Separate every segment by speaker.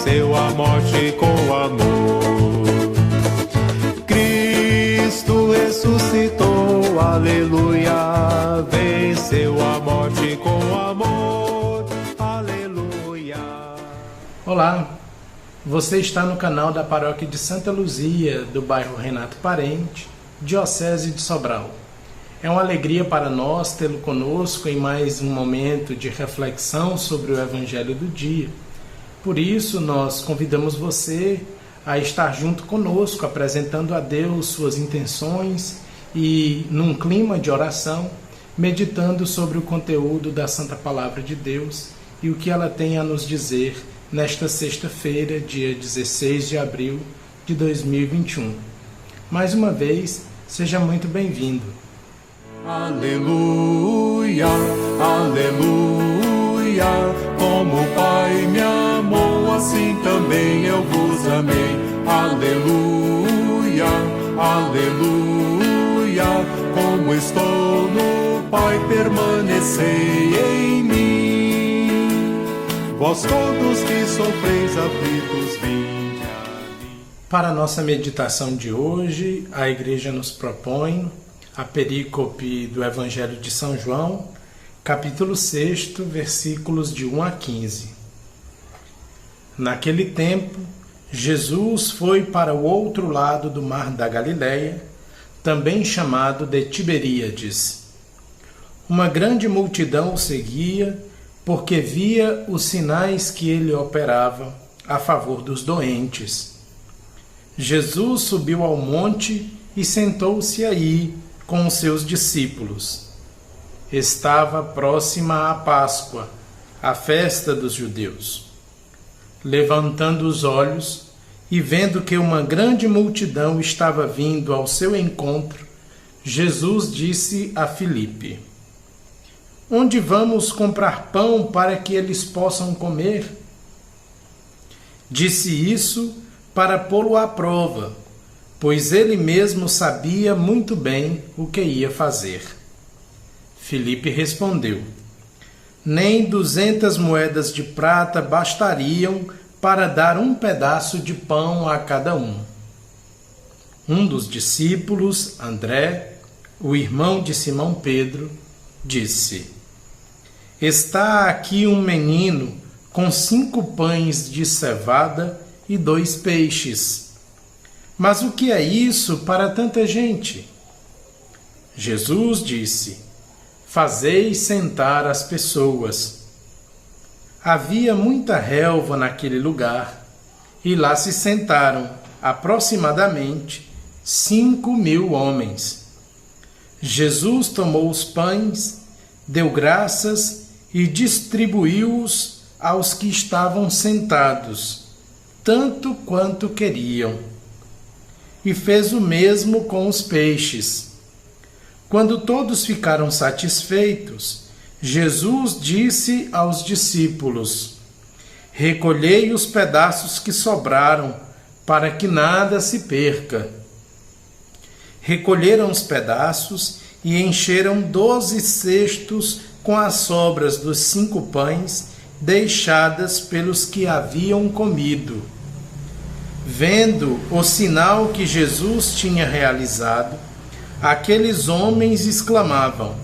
Speaker 1: venceu a morte com amor. Cristo ressuscitou, aleluia, venceu a morte com amor, aleluia.
Speaker 2: Olá, você está no canal da Paróquia de Santa Luzia, do bairro Renato Parente, Diocese de Sobral. É uma alegria para nós tê-lo conosco em mais um momento de reflexão sobre o Evangelho do dia. Por isso, nós convidamos você a estar junto conosco, apresentando a Deus suas intenções e, num clima de oração, meditando sobre o conteúdo da Santa Palavra de Deus e o que ela tem a nos dizer nesta sexta-feira, dia 16 de abril de 2021. Mais uma vez, seja muito bem-vindo.
Speaker 1: Aleluia, aleluia, como o Pai me amou, assim também eu vos amei. Aleluia, aleluia, como estou no Pai, permanecei em mim. Vós todos que sofreis aflitos, vinde a mim.
Speaker 2: Para a nossa meditação de hoje, a Igreja nos propõe a perícope do Evangelho de São João, capítulo 6, versículos de 1 a 15. Naquele tempo, Jesus foi para o outro lado do mar da Galileia, também chamado de Tiberíades. Uma grande multidão o seguia, porque via os sinais que ele operava a favor dos doentes. Jesus subiu ao monte e sentou-se aí com os seus discípulos. Estava próxima a Páscoa, a festa dos judeus. Levantando os olhos e vendo que uma grande multidão estava vindo ao seu encontro, Jesus disse a Filipe: Onde vamos comprar pão para que eles possam comer? Disse isso para pô-lo à prova, pois ele mesmo sabia muito bem o que ia fazer. Filipe respondeu: Nem 200 moedas de prata bastariam para dar um pedaço de pão a cada um. Um dos discípulos, André, o irmão de Simão Pedro, disse: Está aqui um menino com 5 pães de cevada e 2 peixes. Mas o que é isso para tanta gente? Jesus disse: Fazei sentar as pessoas. Havia muita relva naquele lugar, e lá se sentaram aproximadamente 5.000 homens. Jesus tomou os pães, deu graças e distribuiu-os aos que estavam sentados, tanto quanto queriam. E fez o mesmo com os peixes. Quando todos ficaram satisfeitos, Jesus disse aos discípulos: Recolhei os pedaços que sobraram, para que nada se perca. Recolheram os pedaços e encheram 12 cestos com as sobras dos 5 pães deixadas pelos que haviam comido. Vendo o sinal que Jesus tinha realizado, aqueles homens exclamavam: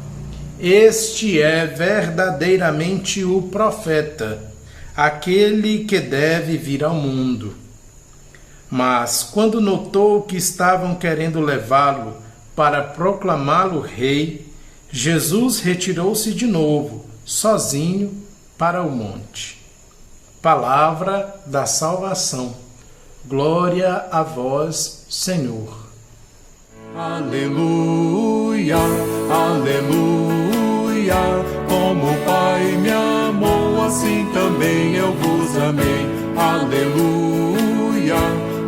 Speaker 2: Este é verdadeiramente o profeta, aquele que deve vir ao mundo. Mas, quando notou que estavam querendo levá-lo para proclamá-lo rei, Jesus retirou-se de novo, sozinho, para o monte. Palavra da salvação. Glória a vós, Senhor.
Speaker 1: Aleluia, aleluia, como o Pai me amou, assim também eu vos amei. Aleluia,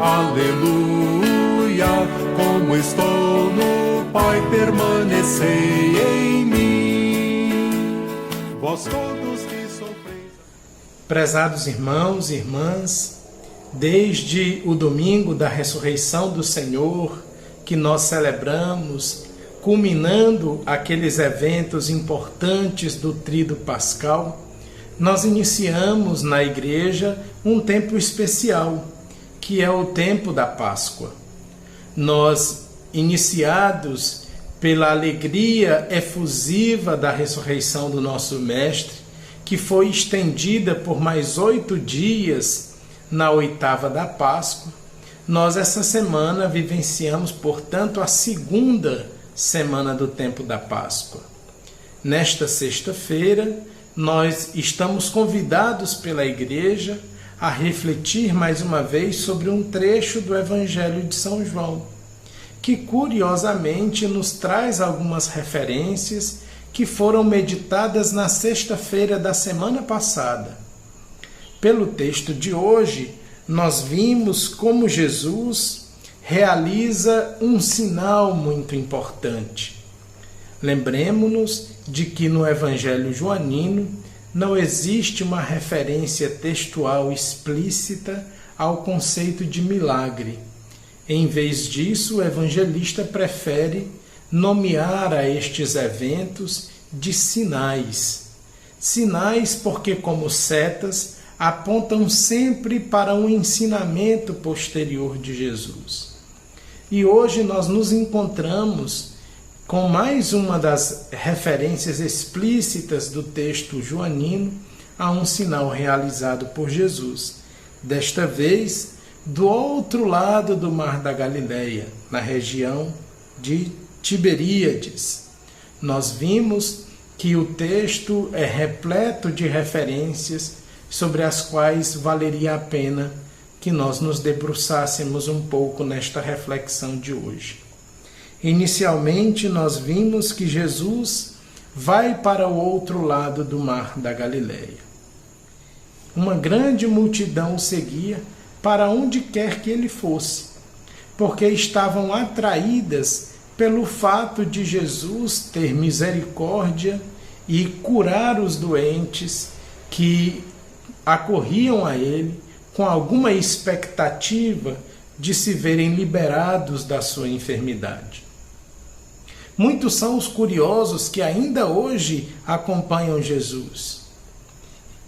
Speaker 1: aleluia, como estou no Pai, permanecei em mim. Vós todos que sofreis.
Speaker 2: Prezados irmãos e irmãs, desde o domingo da ressurreição do Senhor, que nós celebramos, culminando aqueles eventos importantes do Tríduo Pascal, nós iniciamos na igreja um tempo especial, que é o tempo da Páscoa. Nós, iniciados pela alegria efusiva da ressurreição do nosso Mestre, que foi estendida por mais 8 dias na oitava da Páscoa, nós essa semana vivenciamos, portanto, a segunda semana do tempo da Páscoa. Nesta sexta-feira, nós estamos convidados pela Igreja a refletir mais uma vez sobre um trecho do Evangelho de São João, que curiosamente nos traz algumas referências que foram meditadas na sexta-feira da semana passada. Pelo texto de hoje, nós vimos como Jesus realiza um sinal muito importante. Lembremos-nos de que no Evangelho joanino não existe uma referência textual explícita ao conceito de milagre. Em vez disso, o evangelista prefere nomear a estes eventos de sinais. Sinais porque, como setas, apontam sempre para um ensinamento posterior de Jesus. E hoje nós nos encontramos com mais uma das referências explícitas do texto joanino a um sinal realizado por Jesus. Desta vez, do outro lado do Mar da Galileia, na região de Tiberíades. Nós vimos que o texto é repleto de referências sobre as quais valeria a pena que nós nos debruçássemos um pouco nesta reflexão de hoje. Inicialmente, nós vimos que Jesus vai para o outro lado do Mar da Galileia. Uma grande multidão o seguia para onde quer que ele fosse, porque estavam atraídas pelo fato de Jesus ter misericórdia e curar os doentes que acorriam a ele com alguma expectativa de se verem liberados da sua enfermidade. Muitos são os curiosos que ainda hoje acompanham Jesus.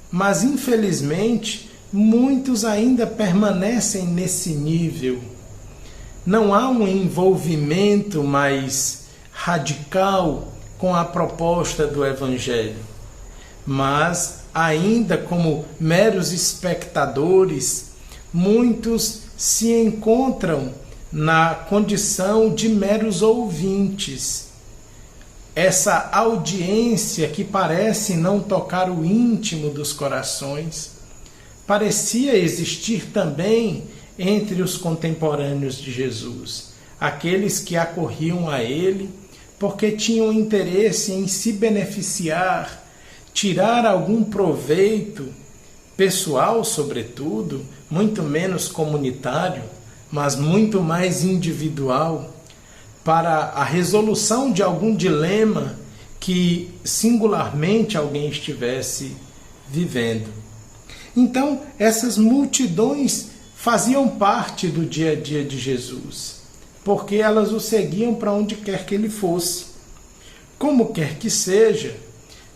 Speaker 2: Mas, infelizmente, muitos ainda permanecem nesse nível. Não há um envolvimento mais radical com a proposta do Evangelho. Mas, ainda como meros espectadores, muitos se encontram na condição de meros ouvintes. Essa audiência que parece não tocar o íntimo dos corações, parecia existir também entre os contemporâneos de Jesus, aqueles que acorriam a ele porque tinham interesse em se beneficiar, tirar algum proveito pessoal, sobretudo, muito menos comunitário, mas muito mais individual, para a resolução de algum dilema que singularmente alguém estivesse vivendo. Então, essas multidões faziam parte do dia a dia de Jesus, porque elas o seguiam para onde quer que ele fosse. Como quer que seja,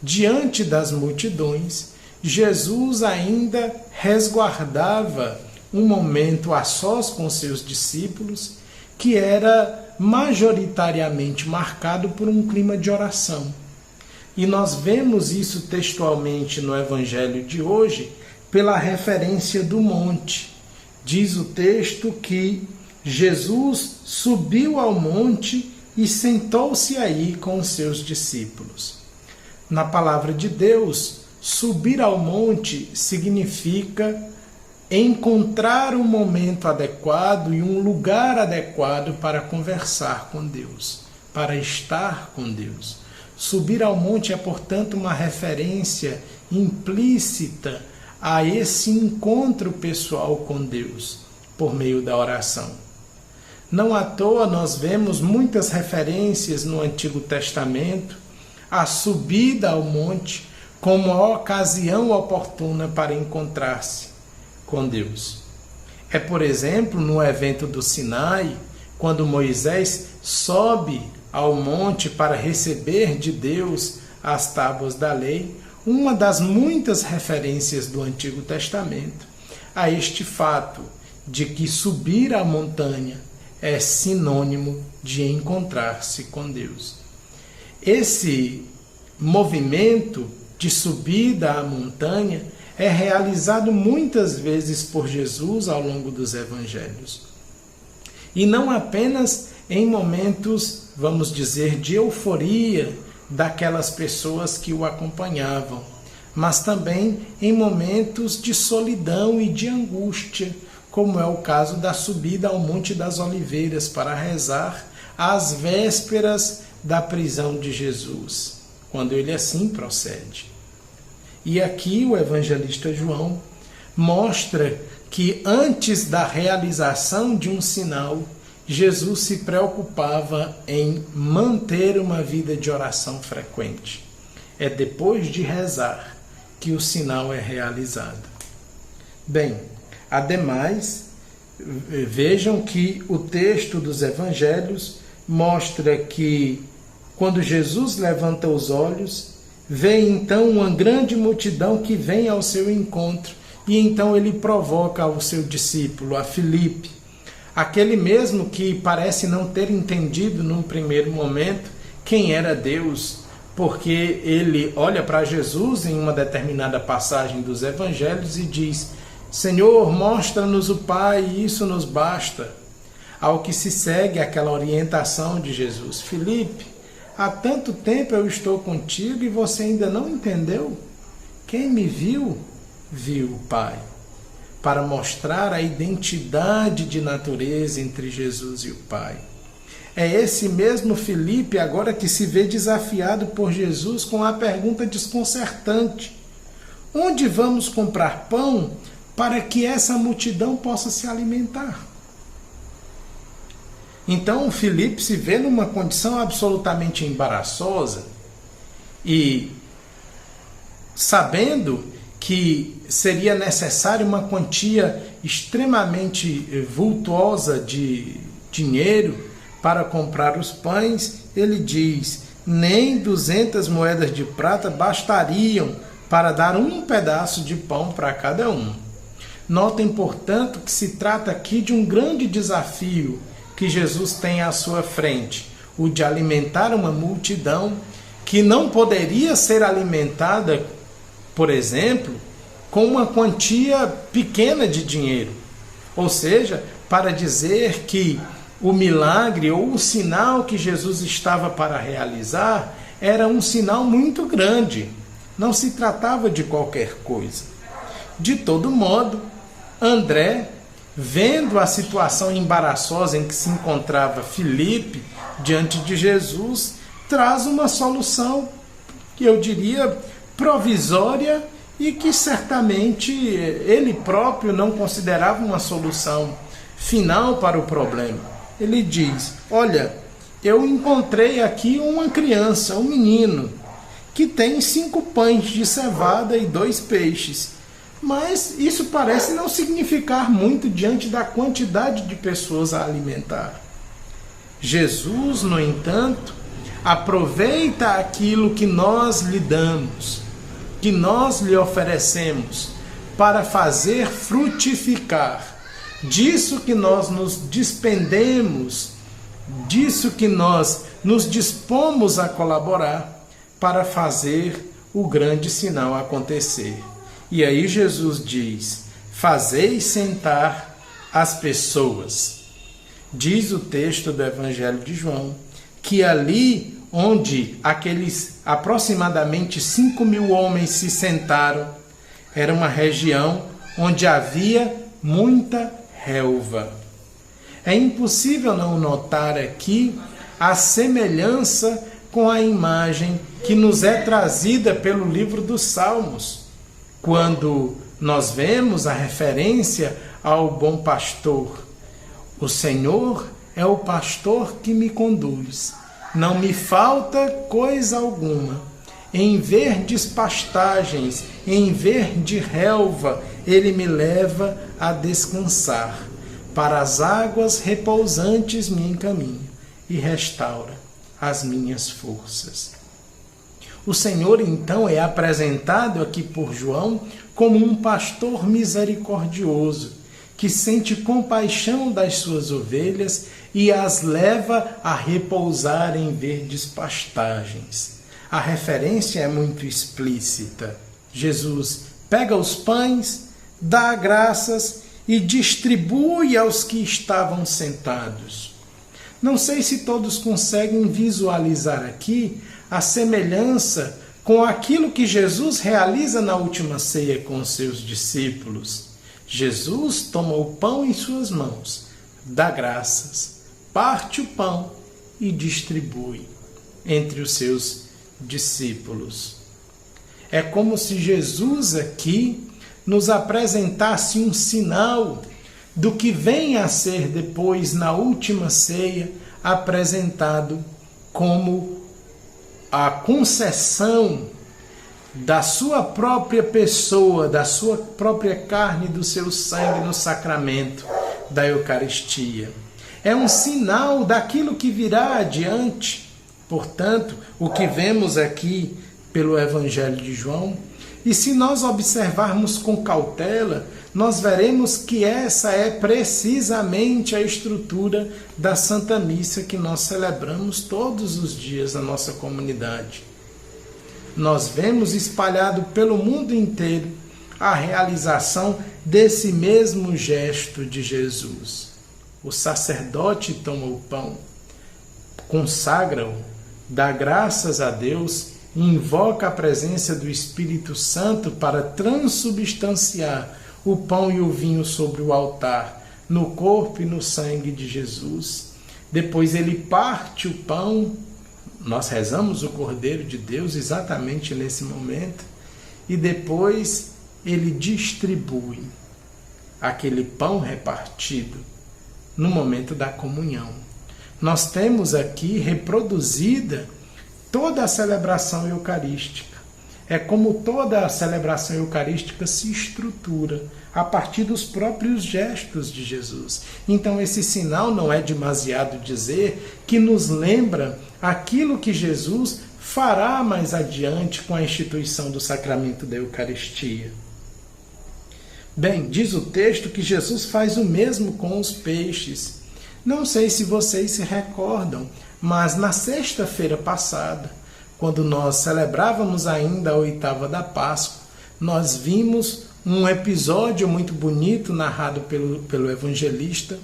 Speaker 2: diante das multidões, Jesus ainda resguardava um momento a sós com seus discípulos, que era majoritariamente marcado por um clima de oração. E nós vemos isso textualmente no Evangelho de hoje, pela referência do monte. Diz o texto que Jesus subiu ao monte e sentou-se aí com os seus discípulos. Na palavra de Deus, subir ao monte significa encontrar um momento adequado e um lugar adequado para conversar com Deus, para estar com Deus. Subir ao monte é, portanto, uma referência implícita a esse encontro pessoal com Deus, por meio da oração. Não à toa nós vemos muitas referências no Antigo Testamento à subida ao monte como a ocasião oportuna para encontrar-se com Deus. É, por exemplo, no evento do Sinai, quando Moisés sobe ao monte para receber de Deus as tábuas da lei, uma das muitas referências do Antigo Testamento a este fato de que subir a montanha é sinônimo de encontrar-se com Deus. Esse movimento de subida à montanha é realizado muitas vezes por Jesus ao longo dos evangelhos. E não apenas em momentos, vamos dizer, de euforia daquelas pessoas que o acompanhavam, mas também em momentos de solidão e de angústia, como é o caso da subida ao Monte das Oliveiras para rezar às vésperas da prisão de Jesus, quando ele assim procede. E aqui o evangelista João mostra que antes da realização de um sinal, Jesus se preocupava em manter uma vida de oração frequente. É depois de rezar que o sinal é realizado. Bem, ademais, vejam que o texto dos evangelhos mostra que quando Jesus levanta os olhos, vê então uma grande multidão que vem ao seu encontro, e então ele provoca o seu discípulo, a Filipe, aquele mesmo que parece não ter entendido num primeiro momento quem era Deus, porque ele olha para Jesus em uma determinada passagem dos evangelhos e diz: Senhor, mostra-nos o Pai, e isso nos basta. Ao que se segue aquela orientação de Jesus: Filipe, há tanto tempo eu estou contigo e você ainda não entendeu? Quem me viu, viu o Pai. Para mostrar a identidade de natureza entre Jesus e o Pai. É esse mesmo Filipe agora que se vê desafiado por Jesus com a pergunta desconcertante: onde vamos comprar pão para que essa multidão possa se alimentar? Então Filipe se vê numa condição absolutamente embaraçosa e, sabendo que seria necessária uma quantia extremamente vultuosa de dinheiro para comprar os pães, ele diz: nem 200 moedas de prata bastariam para dar um pedaço de pão para cada um. Notem, portanto, que se trata aqui de um grande desafio que Jesus tem à sua frente, o de alimentar uma multidão que não poderia ser alimentada, por exemplo, com uma quantia pequena de dinheiro. Ou seja, para dizer que o milagre ou o sinal que Jesus estava para realizar era um sinal muito grande. Não se tratava de qualquer coisa. De todo modo, André, vendo a situação embaraçosa em que se encontrava Filipe diante de Jesus, traz uma solução que eu diria provisória e que certamente ele próprio não considerava uma solução final para o problema. Ele diz: olha, eu encontrei aqui uma criança, um menino, que tem 5 pães de cevada e 2 peixes. Mas isso parece não significar muito diante da quantidade de pessoas a alimentar. Jesus, no entanto, aproveita aquilo que nós lhe damos, que nós lhe oferecemos, para fazer frutificar. Disso que nós nos despendemos, disso que nós nos dispomos a colaborar, para fazer o grande sinal acontecer. E aí Jesus diz: fazei sentar as pessoas. Diz o texto do Evangelho de João que ali onde aqueles aproximadamente 5.000 homens se sentaram, era uma região onde havia muita relva. É impossível não notar aqui a semelhança com a imagem que nos é trazida pelo livro dos Salmos, quando nós vemos a referência ao bom pastor. O Senhor é o pastor que me conduz, não me falta coisa alguma. Em verdes pastagens, em verde relva, ele me leva a descansar. Para as águas repousantes me encaminha e restaura as minhas forças. O Senhor, então, é apresentado aqui por João como um pastor misericordioso, que sente compaixão das suas ovelhas e as leva a repousar em verdes pastagens. A referência é muito explícita. Jesus pega os pães, dá graças e distribui aos que estavam sentados. Não sei se todos conseguem visualizar aqui a semelhança com aquilo que Jesus realiza na última ceia com os seus discípulos. Jesus toma o pão em suas mãos, dá graças, parte o pão e distribui entre os seus discípulos. É como se Jesus aqui nos apresentasse um sinal do que vem a ser depois, na última ceia, apresentado como a concessão da sua própria pessoa, da sua própria carne, do seu sangue no sacramento da Eucaristia. É um sinal daquilo que virá adiante. Portanto, o que vemos aqui pelo Evangelho de João, e se nós observarmos com cautela, nós veremos que essa é precisamente a estrutura da Santa Missa que nós celebramos todos os dias na nossa comunidade. Nós vemos espalhado pelo mundo inteiro a realização desse mesmo gesto de Jesus. O sacerdote toma o pão, consagra-o, dá graças a Deus, invoca a presença do Espírito Santo para transubstanciar o pão e o vinho sobre o altar, no corpo e no sangue de Jesus. Depois ele parte o pão, nós rezamos o Cordeiro de Deus exatamente nesse momento, e depois ele distribui aquele pão repartido no momento da comunhão. Nós temos aqui reproduzida toda a celebração eucarística. É como toda a celebração eucarística se estrutura a partir dos próprios gestos de Jesus. Então esse sinal não é demasiado dizer que nos lembra aquilo que Jesus fará mais adiante com a instituição do sacramento da Eucaristia. Bem, diz o texto que Jesus faz o mesmo com os peixes. Não sei se vocês se recordam, mas na sexta-feira passada, quando nós celebrávamos ainda a oitava da Páscoa, nós vimos um episódio muito bonito narrado pelo evangelista,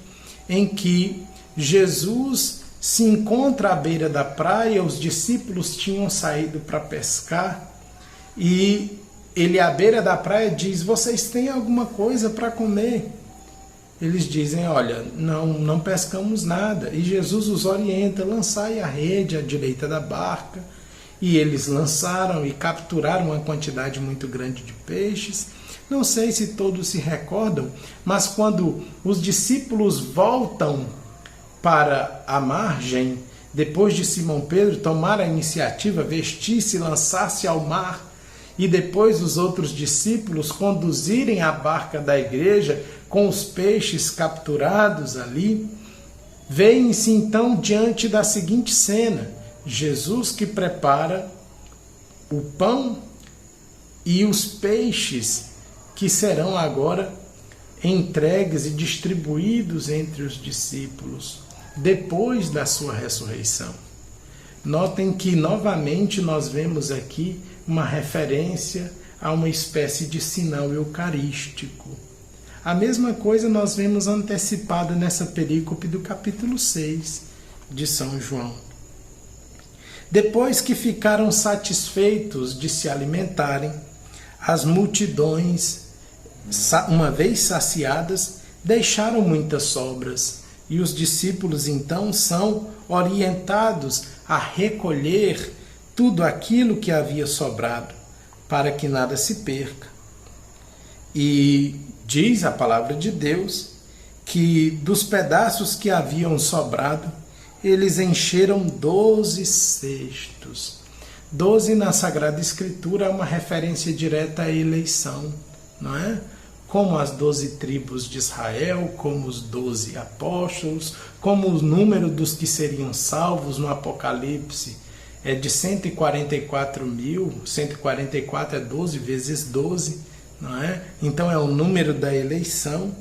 Speaker 2: em que Jesus se encontra à beira da praia, os discípulos tinham saído para pescar, e ele à beira da praia diz: vocês têm alguma coisa para comer? Eles dizem: olha, não pescamos nada. E Jesus os orienta: lançai a rede à direita da barca. E eles lançaram e capturaram uma quantidade muito grande de peixes. Não sei se todos se recordam, mas quando os discípulos voltam para a margem, depois de Simão Pedro tomar a iniciativa, vestir-se e lançar-se ao mar, e depois os outros discípulos conduzirem a barca da igreja com os peixes capturados ali, veem-se então diante da seguinte cena: Jesus que prepara o pão e os peixes que serão agora entregues e distribuídos entre os discípulos depois da sua ressurreição. Notem que novamente nós vemos aqui uma referência a uma espécie de sinal eucarístico. A mesma coisa nós vemos antecipada nessa perícope do capítulo 6 de São João. Depois que ficaram satisfeitos de se alimentarem, as multidões, uma vez saciadas, deixaram muitas sobras, e os discípulos então são orientados a recolher tudo aquilo que havia sobrado, para que nada se perca. E diz a palavra de Deus que dos pedaços que haviam sobrado, eles encheram 12 cestos. 12 na Sagrada Escritura é uma referência direta à eleição, não é? Como as 12 tribos de Israel, como os 12 apóstolos, como o número dos que seriam salvos no Apocalipse é de 144 mil, 144 é 12 vezes 12, não é? Então é o número da eleição.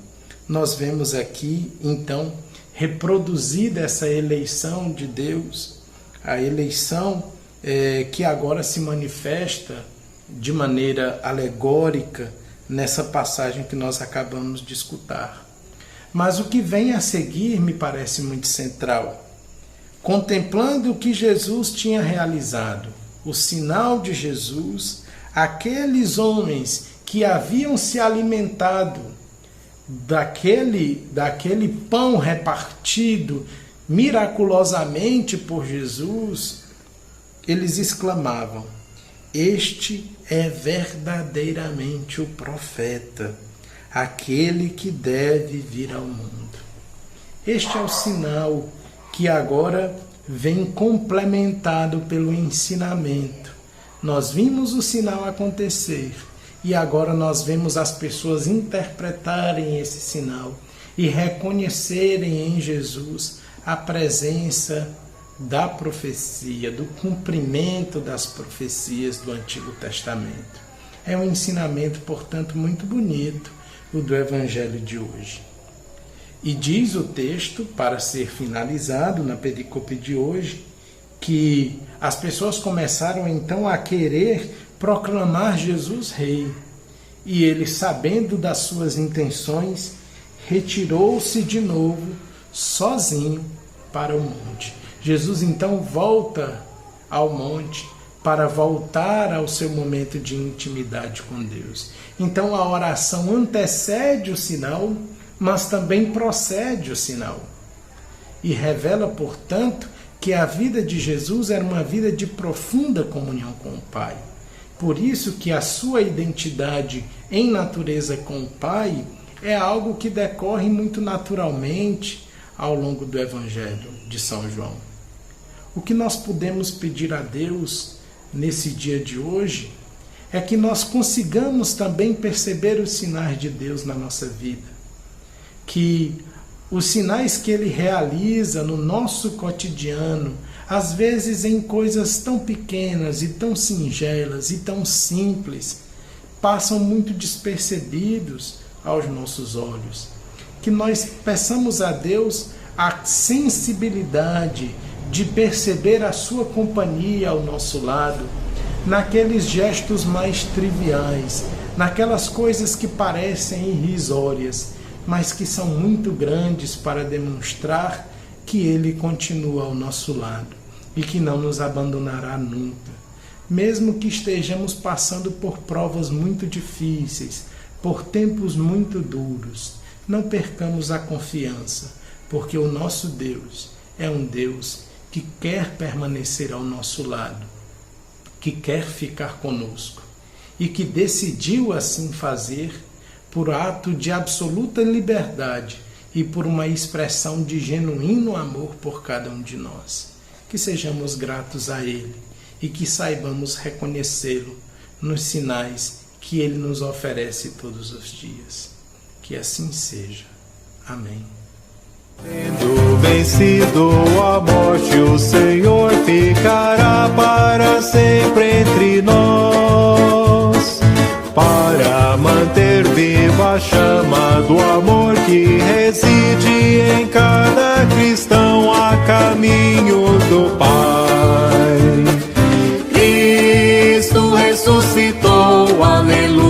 Speaker 2: Nós vemos aqui, então, reproduzida essa eleição de Deus, a eleição que agora se manifesta de maneira alegórica nessa passagem que nós acabamos de escutar. Mas o que vem a seguir me parece muito central. Contemplando o que Jesus tinha realizado, o sinal de Jesus, aqueles homens que haviam se alimentado daquele pão repartido miraculosamente por Jesus, eles exclamavam: este é verdadeiramente o profeta, aquele que deve vir ao mundo. Este é o sinal que agora vem complementado pelo ensinamento. Nós vimos o sinal acontecer e agora nós vemos as pessoas interpretarem esse sinal e reconhecerem em Jesus a presença da profecia, do cumprimento das profecias do Antigo Testamento. É um ensinamento, portanto, muito bonito, o do Evangelho de hoje. E diz o texto, para ser finalizado na perícope de hoje, que as pessoas começaram então a querer proclamar Jesus rei. E ele, sabendo das suas intenções, retirou-se de novo, sozinho, para o monte. Jesus então volta ao monte para voltar ao seu momento de intimidade com Deus. Então a oração antecede o sinal, mas também procede o sinal. E revela, portanto, que a vida de Jesus era uma vida de profunda comunhão com o Pai. Por isso que a sua identidade em natureza com o Pai é algo que decorre muito naturalmente ao longo do Evangelho de São João. O que nós podemos pedir a Deus nesse dia de hoje é que nós consigamos também perceber os sinais de Deus na nossa vida. Que os sinais que Ele realiza no nosso cotidiano, às vezes em coisas tão pequenas e tão singelas e tão simples, passam muito despercebidos aos nossos olhos. Que nós peçamos a Deus a sensibilidade de perceber a sua companhia ao nosso lado, naqueles gestos mais triviais, naquelas coisas que parecem irrisórias, mas que são muito grandes para demonstrar que Ele continua ao nosso lado e que não nos abandonará nunca. Mesmo que estejamos passando por provas muito difíceis, por tempos muito duros, não percamos a confiança, porque o nosso Deus é um Deus que quer permanecer ao nosso lado, que quer ficar conosco e que decidiu assim fazer por ato de absoluta liberdade e por uma expressão de genuíno amor por cada um de nós. Que sejamos gratos a Ele e que saibamos reconhecê-lo nos sinais que Ele nos oferece todos os dias. Que assim seja. Amém.
Speaker 1: Tendo vencido a morte, o Senhor ficará para sempre entre nós, para manter viva a chama do amor que reside em cada cristão a caminho do Pai. Cristo ressuscitou, aleluia.